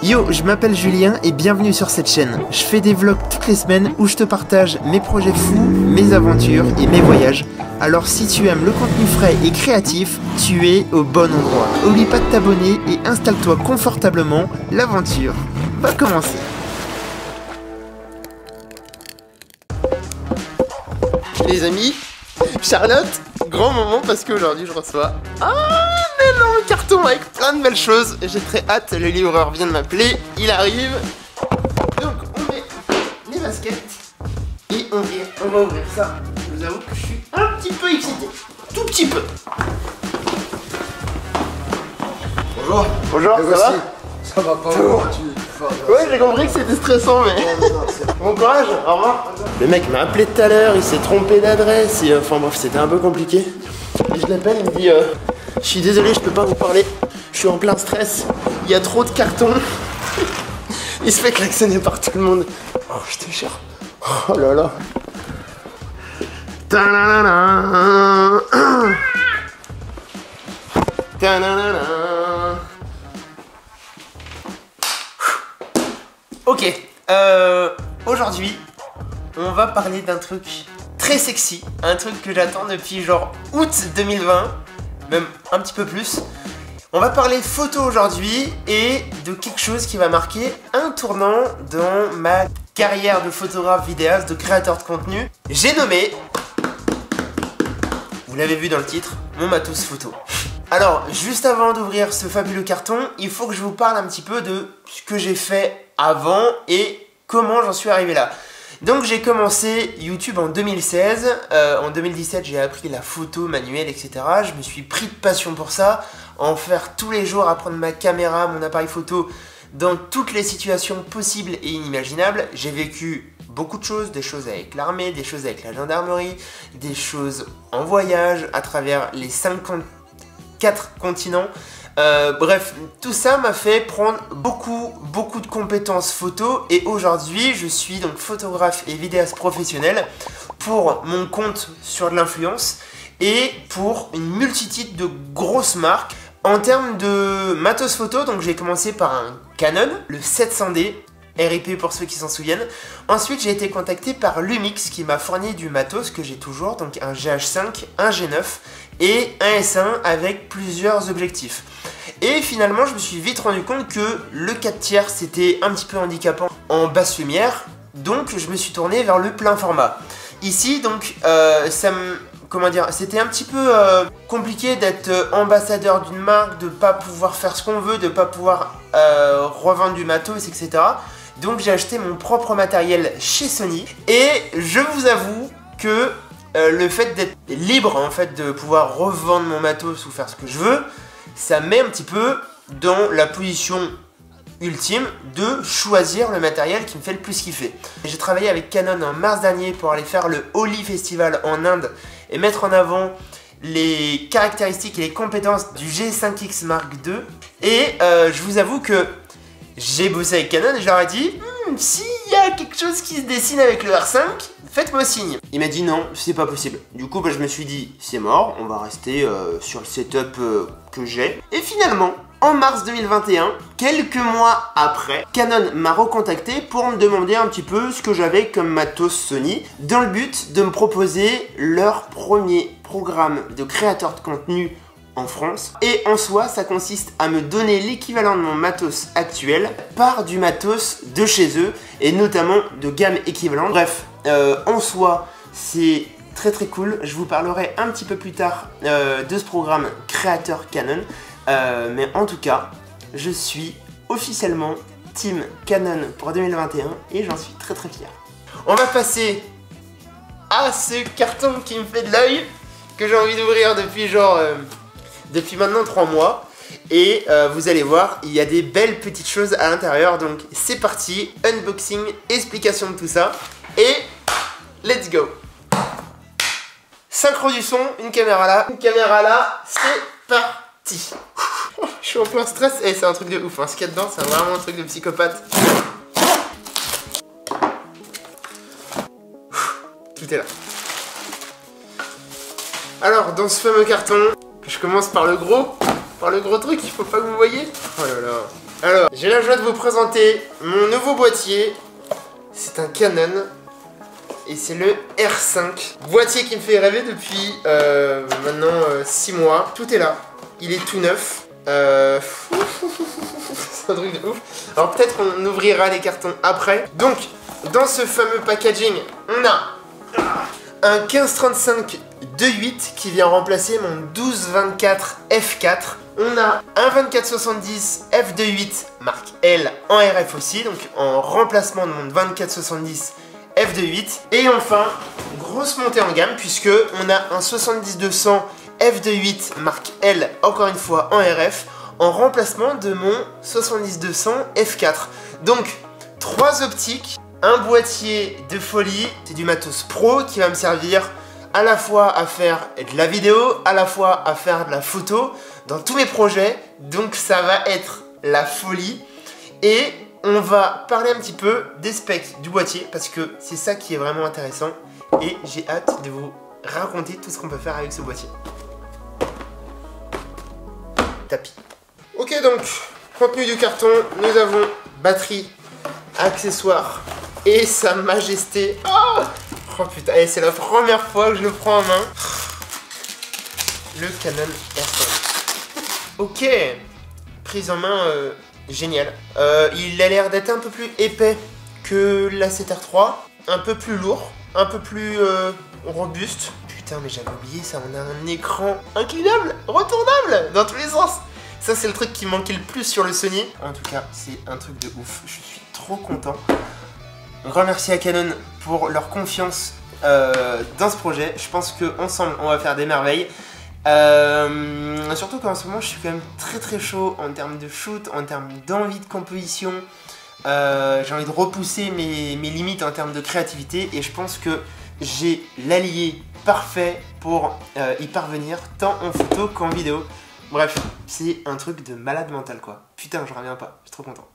Yo, je m'appelle Julien et bienvenue sur cette chaîne. Je fais des vlogs toutes les semaines où je te partage mes projets fous, mes aventures et mes voyages. Alors si tu aimes le contenu frais et créatif, tu es au bon endroit. Oublie pas de t'abonner et installe-toi confortablement, l'aventure va commencer. Les amis, Charlotte, grand moment parce qu'aujourd'hui je reçois un énorme carton avec plein de belles choses. J'ai très hâte, le livreur vient de m'appeler, il arrive. Donc on met les baskets et on va ouvrir ça. Je vous avoue que je suis un petit peu excité, tout petit peu. Bonjour. Bonjour, ça va? Ça va pas. Ouais, j'ai compris que c'était stressant, mais bon courage, au revoir. Le mec m'a appelé tout à l'heure, il s'est trompé d'adresse et enfin bref, c'était un peu compliqué. Et je l'appelle, il me dit je suis désolé, je peux pas vous parler, je suis en plein stress, il y a trop de cartons. Il se fait klaxonner par tout le monde. Oh, je te jure. Oh là là. Ta-na-na-na. Ta-na-na-na. Ok, aujourd'hui, on va parler d'un truc très sexy, un truc que j'attends depuis genre août 2020, même un petit peu plus. On va parler photo aujourd'hui et de quelque chose qui va marquer un tournant dans ma carrière de photographe, vidéaste, de créateur de contenu. J'ai nommé, vous l'avez vu dans le titre, mon matos photo. Alors, juste avant d'ouvrir ce fabuleux carton, il faut que je vous parle un petit peu de ce que j'ai fait avant et comment j'en suis arrivé là. Donc j'ai commencé YouTube en 2016, en 2017 j'ai appris la photo manuelle, etc. Je me suis pris de passion pour ça, en faire tous les jours, apprendre ma caméra, mon appareil photo dans toutes les situations possibles et inimaginables. J'ai vécu beaucoup de choses, des choses avec l'armée, des choses avec la gendarmerie, des choses en voyage à travers les 4 continents. Bref, tout ça m'a fait prendre beaucoup de compétences photo et aujourd'hui je suis donc photographe et vidéaste professionnel pour mon compte sur de l'influence et pour une multitude de grosses marques. En termes de matos photo, donc j'ai commencé par un Canon, le 700D, RIP pour ceux qui s'en souviennent. Ensuite j'ai été contacté par Lumix qui m'a fourni du matos que j'ai toujours, donc un GH5, un G9 et un S1 avec plusieurs objectifs. Et finalement je me suis vite rendu compte que le 4/3 c'était un petit peu handicapant en basse lumière, donc je me suis tourné vers le plein format. Ici donc c'était un petit peu compliqué d'être ambassadeur d'une marque, de pas pouvoir faire ce qu'on veut, de pas pouvoir revendre du matos, etc. Donc j'ai acheté mon propre matériel chez Sony et je vous avoue que le fait d'être libre en fait de pouvoir revendre mon matos ou faire ce que je veux, ça met un petit peu dans la position ultime de choisir le matériel qui me fait le plus kiffer. J'ai travaillé avec Canon en mars dernier pour aller faire le Holi Festival en Inde et mettre en avant les caractéristiques et les compétences du G5X Mark II. Et je vous avoue que j'ai bossé avec Canon et je leur ai dit s'il y a quelque chose qui se dessine avec le R5, faites-moi signe. Il m'a dit non, c'est pas possible. Du coup, je me suis dit c'est mort, on va rester sur le setup que j'ai. Et finalement, en mars 2021, quelques mois après, Canon m'a recontacté pour me demander un petit peu ce que j'avais comme matos Sony, dans le but de me proposer leur premier programme de créateur de contenu en France. Et en soi, ça consiste à me donner l'équivalent de mon matos actuel par du matos de chez eux, et notamment de gamme équivalente. Bref, en soi, c'est très cool. Je vous parlerai un petit peu plus tard de ce programme créateur Canon. Mais en tout cas, je suis officiellement Team Canon pour 2021 et j'en suis très fier. On va passer à ce carton qui me fait de l'œil, que j'ai envie d'ouvrir depuis maintenant 3 mois. Et vous allez voir, il y a des belles petites choses à l'intérieur. Donc c'est parti, unboxing, explication de tout ça. Et let's go. Synchro du son, une caméra là, c'est parti. Je suis en plein stress et c'est un truc de ouf, hein. Ce qu'il y a dedans, c'est vraiment un truc de psychopathe. Tout est là. Alors, dans ce fameux carton, que je commence par le gros truc, il faut pas que vous voyez. Oh là là. Alors, j'ai la joie de vous présenter mon nouveau boîtier. C'est un Canon. Et c'est le R5. Boîtier qui me fait rêver depuis maintenant 6 mois. Tout est là. Il est tout neuf. C'est un truc de ouf. Alors peut-être qu'on ouvrira les cartons après. Donc, dans ce fameux packaging, on a un 1535 2.8 qui vient remplacer mon 1224 F4. On a un 2470 f2.8 marque L en RF aussi, donc en remplacement de mon 2470 f2.8. Et enfin, grosse montée en gamme puisque on a un 70-200 f2.8 marque L, encore une fois en RF, en remplacement de mon 70-200 f4. Donc, 3 optiques, un boîtier de folie, c'est du matos pro qui va me servir à la fois à faire de la vidéo, à la fois à faire de la photo dans tous mes projets. Donc ça va être la folie. Et on va parler un petit peu des specs du boîtier parce que c'est ça qui est vraiment intéressant. Et j'ai hâte de vous raconter tout ce qu'on peut faire avec ce boîtier. Tapis. Ok, donc, contenu du carton, nous avons batterie, accessoires et sa majesté. Oh putain, et c'est la première fois que je le prends en main. Le Canon R5. Ok, prise en main géniale. Il a l'air d'être un peu plus épais que la 7R3, un peu plus lourd, un peu plus robuste. Putain, mais j'avais oublié ça, on a un écran inclinable, retournable, dans tous les sens. Ça, c'est le truc qui manquait le plus sur le Sony. En tout cas, c'est un truc de ouf, je suis trop content. Un grand merci à Canon pour leur confiance dans ce projet. Je pense qu'ensemble, on va faire des merveilles. Surtout qu'en ce moment, je suis quand même très chaud en termes de shoot, en termes d'envie de composition. J'ai envie de repousser mes limites en termes de créativité. Et je pense que j'ai l'allié parfait pour y parvenir, tant en photo qu'en vidéo. Bref, c'est un truc de malade mental quoi. Putain, je reviens pas, je suis trop content.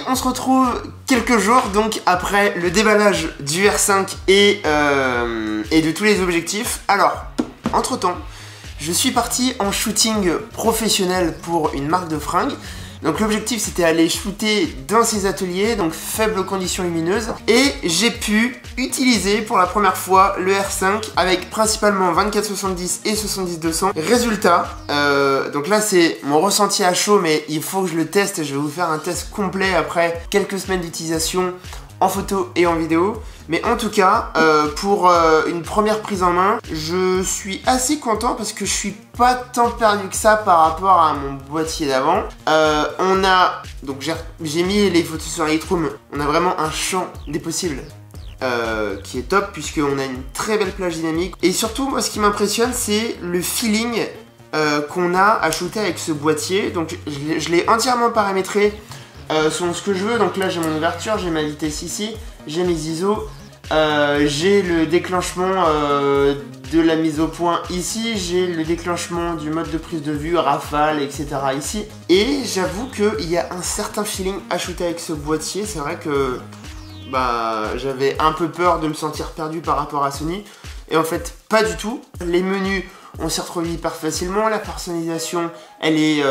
On se retrouve quelques jours donc après le déballage du R5 et de tous les objectifs. Alors, entre temps, je suis parti en shooting professionnel pour une marque de fringues. Donc l'objectif c'était aller shooter dans ses ateliers, donc faibles conditions lumineuses. Et j'ai pu utiliser pour la première fois le R5 avec principalement 24-70 et 70-200. Résultat, donc là c'est mon ressenti à chaud, mais il faut que je le teste. Je vais vous faire un test complet après quelques semaines d'utilisation en photo et en vidéo. Mais en tout cas, pour une première prise en main, je suis assez content parce que je suis pas tant perdu que ça par rapport à mon boîtier d'avant. Donc j'ai mis les photos sur Lightroom. On a vraiment un champ des possibles qui est top puisqu'on a une très belle plage dynamique. Et surtout, moi, ce qui m'impressionne, c'est le feeling qu'on a à shooter avec ce boîtier. Donc je l'ai entièrement paramétré selon ce que je veux. Donc là j'ai mon ouverture, j'ai ma vitesse ici, j'ai mes ISO, j'ai le déclenchement de la mise au point ici, j'ai le déclenchement du mode de prise de vue, rafale, etc. ici. Et j'avoue qu'il y a un certain feeling à shooter avec ce boîtier. C'est vrai que j'avais un peu peur de me sentir perdu par rapport à Sony. Et en fait, pas du tout. Les menus, on s'y retrouve hyper facilement. La personnalisation, elle est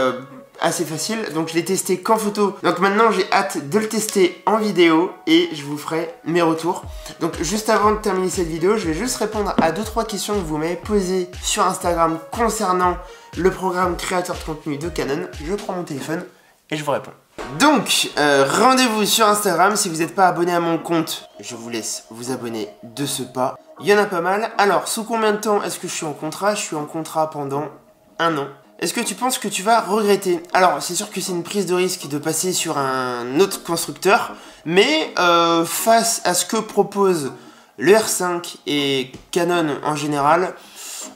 assez facile. Donc je l'ai testé qu'en photo. Donc maintenant, j'ai hâte de le tester en vidéo et je vous ferai mes retours. Donc juste avant de terminer cette vidéo, je vais juste répondre à 2-3 questions que vous m'avez posées sur Instagram concernant le programme créateur de contenu de Canon. Je prends mon téléphone et je vous réponds. Donc, rendez-vous sur Instagram. Si vous n'êtes pas abonné à mon compte, je vous laisse vous abonner de ce pas. Il y en a pas mal. Alors, sous combien de temps est-ce que je suis en contrat? Je suis en contrat pendant 1 an. Est-ce que tu penses que tu vas regretter? Alors, c'est sûr que c'est une prise de risque de passer sur un autre constructeur, mais face à ce que propose le R5 et Canon en général,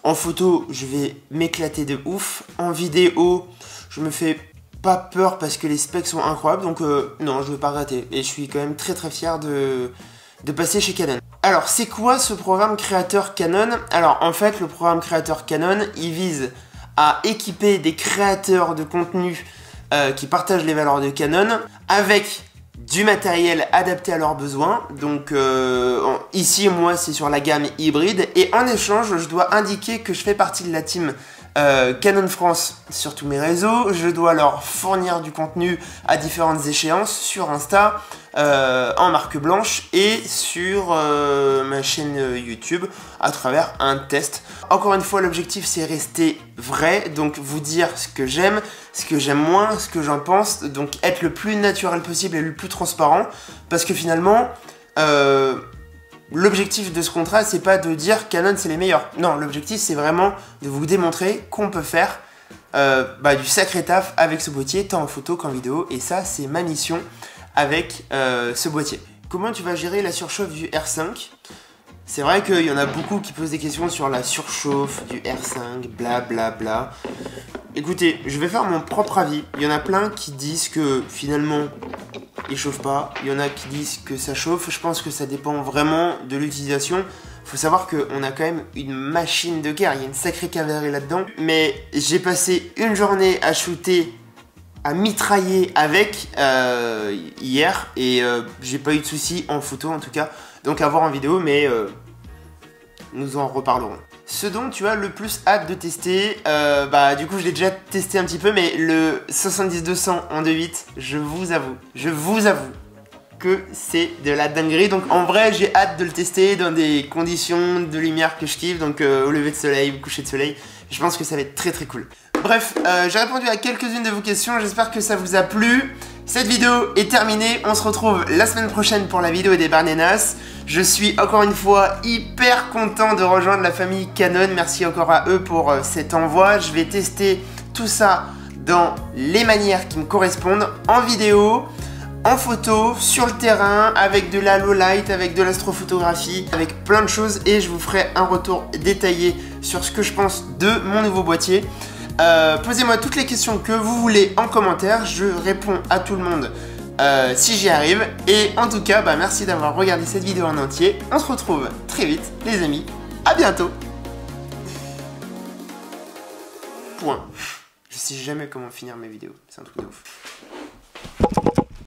en photo, je vais m'éclater de ouf. En vidéo, je me fais pas peur parce que les specs sont incroyables, donc non, je vais pas regretter. Et je suis quand même très fier de passer chez Canon. Alors, c'est quoi ce programme créateur Canon? Alors, en fait, le programme créateur Canon, il vise à équiper des créateurs de contenu qui partagent les valeurs de Canon avec du matériel adapté à leurs besoins. Donc ici moi c'est sur la gamme hybride et en échange je dois indiquer que je fais partie de la team Canon France sur tous mes réseaux. Je dois leur fournir du contenu à différentes échéances sur Insta, en marque blanche et sur ma chaîne YouTube à travers un test. Encore une fois, l'objectif c'est rester vrai, donc vous dire ce que j'aime moins, ce que j'en pense, donc être le plus naturel possible et le plus transparent, parce que finalement l'objectif de ce contrat, c'est pas de dire Canon c'est les meilleurs. Non, l'objectif c'est vraiment de vous démontrer qu'on peut faire du sacré taf avec ce boîtier, tant en photo qu'en vidéo. Et ça, c'est ma mission avec ce boîtier. Comment tu vas gérer la surchauffe du R5 ? C'est vrai qu'il y en a beaucoup qui posent des questions sur la surchauffe du R5, blablabla. Écoutez, je vais faire mon propre avis. Il y en a plein qui disent que finalement il chauffe pas, il y en a qui disent que ça chauffe. Je pense que ça dépend vraiment de l'utilisation. Faut savoir qu'on a quand même une machine de guerre, il y a une sacrée cavalerie là-dedans. Mais j'ai passé une journée à shooter, à mitrailler avec hier et j'ai pas eu de soucis en photo en tout cas. Donc à voir en vidéo, mais nous en reparlerons. Ce dont tu as le plus hâte de tester, du coup je l'ai déjà testé un petit peu, mais le 70-200 en 2.8, je vous avoue que c'est de la dinguerie. Donc en vrai j'ai hâte de le tester dans des conditions de lumière que je kiffe, donc au lever de soleil, au coucher de soleil. Je pense que ça va être très très cool. Bref, j'ai répondu à quelques-unes de vos questions, j'espère que ça vous a plu. Cette vidéo est terminée, on se retrouve la semaine prochaine pour la vidéo des Barnenas. Je suis encore une fois hyper content de rejoindre la famille Canon, merci encore à eux pour cet envoi. Je vais tester tout ça dans les manières qui me correspondent, en vidéo, en photo, sur le terrain, avec de la low light, avec de l'astrophotographie, avec plein de choses et je vous ferai un retour détaillé sur ce que je pense de mon nouveau boîtier. Posez-moi toutes les questions que vous voulez en commentaire, je réponds à tout le monde si j'y arrive. Et en tout cas, merci d'avoir regardé cette vidéo en entier. On se retrouve très vite les amis, à bientôt. Point. Je sais jamais comment finir mes vidéos, c'est un truc de ouf.